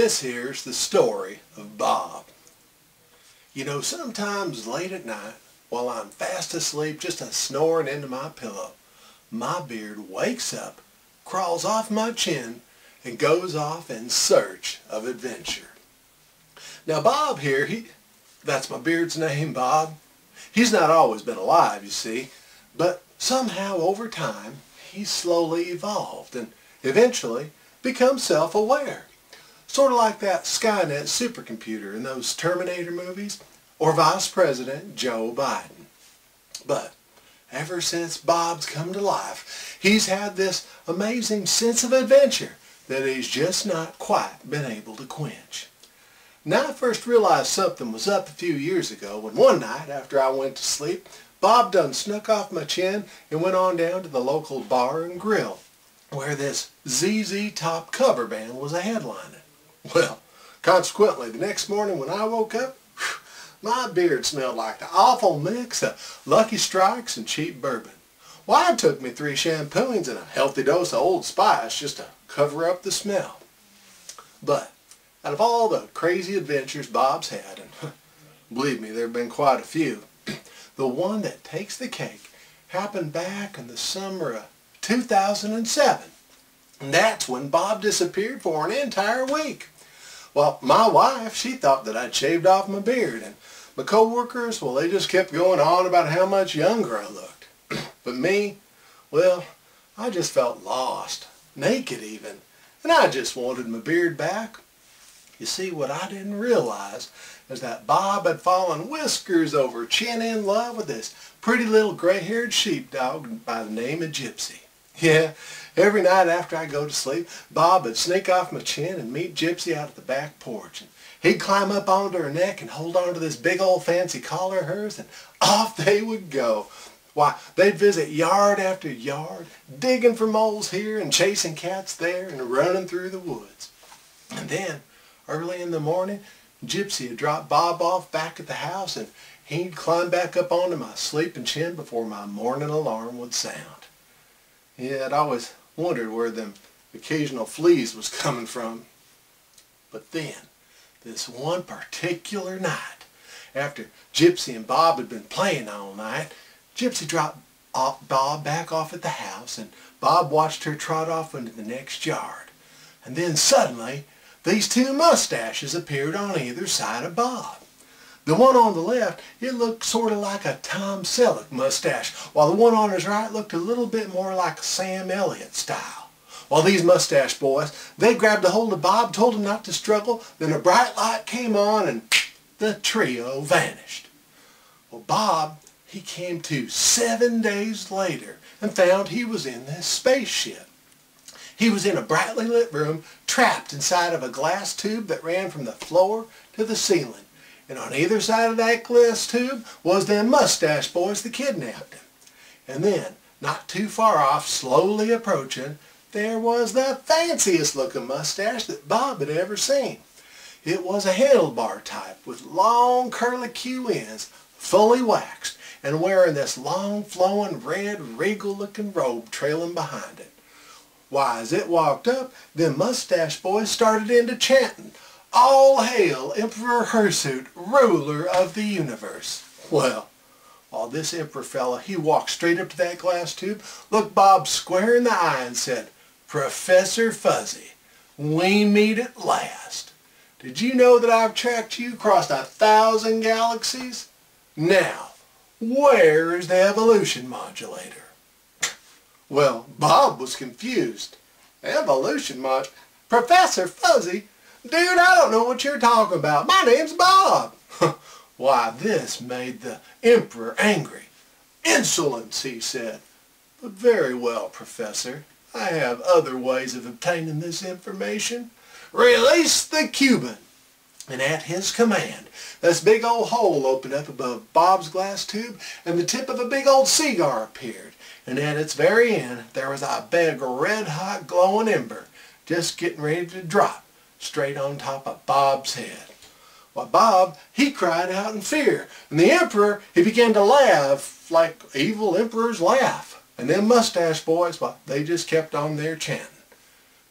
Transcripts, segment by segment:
This here's the story of Bob. You know, sometimes late at night, while I'm fast asleep, just snoring into my pillow, my beard wakes up, crawls off my chin, and goes off in search of adventure. Now Bob here, that's my beard's name, Bob. He's not always been alive, you see, but somehow over time, he's slowly evolved and eventually become self-aware. Sort of like that Skynet supercomputer in those Terminator movies, or Vice President Joe Biden. But ever since Bob's come to life, he's had this amazing sense of adventure that he's just not quite been able to quench. Now I first realized something was up a few years ago when one night after I went to sleep, Bob done snuck off my chin and went on down to the local bar and grill where this ZZ Top cover band was headlining. Well, consequently, the next morning when I woke up, my beard smelled like the awful mix of Lucky Strikes and cheap bourbon. Why, it took me 3 shampooings and a healthy dose of Old Spice just to cover up the smell. But out of all the crazy adventures Bob's had, and believe me, there have been quite a few, the one that takes the cake happened back in the summer of 2007. And that's when Bob disappeared for an entire week. Well, my wife, she thought that I'd shaved off my beard, and my co-workers, well, they just kept going on about how much younger I looked. But me, well, I just felt lost, naked even, and I just wanted my beard back. You see, what I didn't realize is that Bob had fallen whiskers over chin in love with this pretty little gray-haired sheepdog by the name of Gypsy. Yeah, every night after I go to sleep, Bob would sneak off my chin and meet Gypsy out at the back porch. And he'd climb up onto her neck and hold on to this big old fancy collar of hers, and off they would go. Why, they'd visit yard after yard, digging for moles here and chasing cats there and running through the woods. And then, early in the morning, Gypsy would drop Bob off back at the house, and he'd climb back up onto my sleeping chin before my morning alarm would sound. Yeah, I'd always wondered where them occasional fleas was coming from. But then, this one particular night, after Gypsy and Bob had been playing all night, Gypsy dropped Bob back off at the house, and Bob watched her trot off into the next yard. And then suddenly, these 2 mustaches appeared on either side of Bob. The one on the left, it looked sort of like a Tom Selleck mustache, while the one on his right looked a little bit more like a Sam Elliott style. While these mustache boys, they grabbed a hold of Bob, told him not to struggle, then a bright light came on and the trio vanished. Well, Bob, he came to 7 days later and found he was in this spaceship. He was in a brightly lit room, trapped inside of a glass tube that ran from the floor to the ceiling. And on either side of that glass tube was them mustache boys that kidnapped him. And then, not too far off, slowly approaching, there was the fanciest looking mustache that Bob had ever seen. It was a handlebar type with long curly Q ends, fully waxed, and wearing this long flowing red regal looking robe trailing behind it. Why, as it walked up, them mustache boys started into chanting, "All hail Emperor Hirsute, ruler of the universe." Well, while this emperor fella, he walked straight up to that glass tube, looked Bob square in the eye and said, "Professor Fuzzy, we meet at last. Did you know that I've tracked you across 1,000 galaxies? Now, where is the evolution modulator?" Well, Bob was confused. Evolution mod... Professor Fuzzy? Dude, I don't know what you're talking about. My name's Bob. Why, this made the emperor angry. "Insolence," he said. "But very well, Professor. I have other ways of obtaining this information. Release the Cuban." And at his command, this big old hole opened up above Bob's glass tube, and the tip of a big old cigar appeared. And at its very end, there was a big red-hot glowing ember just getting ready to drop straight on top of Bob's head. Well, Bob, he cried out in fear, and the emperor, he began to laugh like evil emperors laugh. And them mustache boys, well, they just kept on there chanting.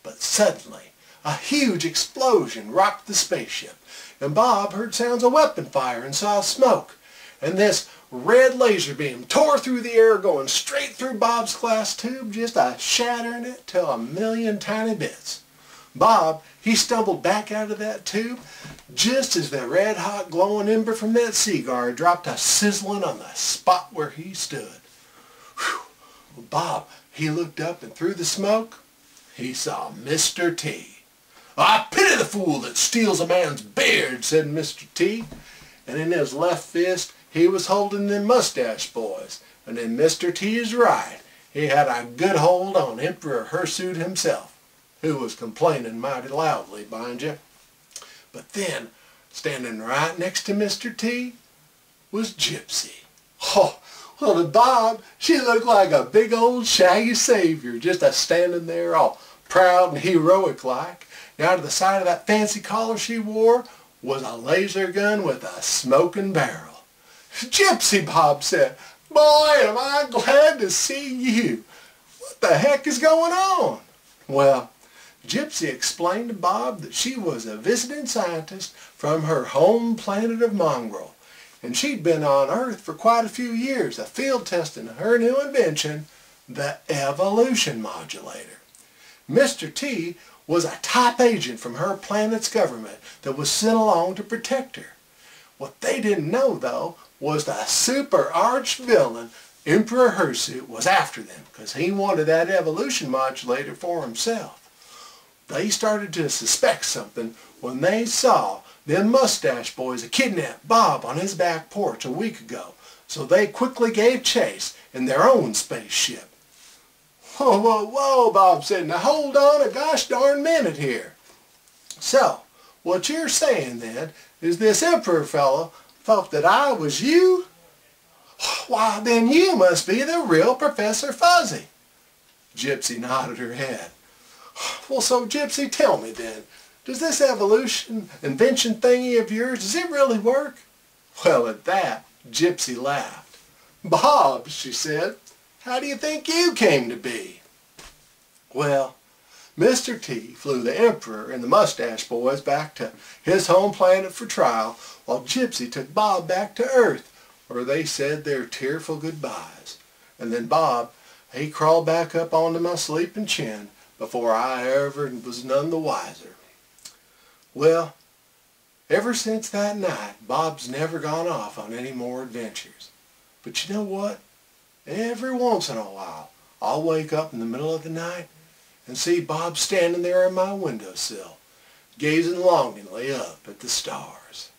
But suddenly, a huge explosion rocked the spaceship, and Bob heard sounds of weapon fire and saw smoke. And this red laser beam tore through the air, going straight through Bob's glass tube, just shattering it to a million tiny bits. Bob, he stumbled back out of that tube just as the red-hot glowing ember from that cigar dropped a sizzling on the spot where he stood. Whew. Bob, he looked up, and through the smoke, he saw Mr. T. "I pity the fool that steals a man's beard," said Mr. T. And in his left fist, he was holding them mustache boys. And then Mr. T's right, he had a good hold on Emperor Hirsute himself, who was complaining mighty loudly, mind you. But then, standing right next to Mr. T, was Gypsy. Oh, well, to Bob, she looked like a big old shaggy savior, just standing there all proud and heroic like. And out of the side of that fancy collar she wore was a laser gun with a smoking barrel. "Gypsy," Bob said, "boy, am I glad to see you. What the heck is going on?" Well, Gypsy explained to Bob that she was a visiting scientist from her home planet of Mongrel, and she'd been on Earth for quite a few years, field testing her new invention, the evolution modulator. Mr. T was a top agent from her planet's government that was sent along to protect her. What they didn't know, though, was the super arch villain, Emperor Hirsute, was after them because he wanted that evolution modulator for himself. They started to suspect something when they saw them mustache boys kidnapped Bob on his back porch a week ago, so they quickly gave chase in their own spaceship. "Whoa, whoa, whoa," Bob said. "Now hold on a gosh darn minute here. So, what you're saying then is this Emperor fellow thought that I was you? Why, then you must be the real Professor Fuzzy." Gypsy nodded her head. "Well, so Gypsy, tell me then, does this evolution invention thingy of yours, does it really work?" Well, at that, Gypsy laughed. "Bob," she said, "how do you think you came to be?" Well, Mr. T flew the Emperor and the mustache boys back to his home planet for trial, while Gypsy took Bob back to Earth, where they said their tearful goodbyes. And then Bob, he crawled back up onto my sleeping chin before I ever was none the wiser. Well, ever since that night, Bob's never gone off on any more adventures. But you know what? Every once in a while, I'll wake up in the middle of the night and see Bob standing there on my windowsill, gazing longingly up at the stars.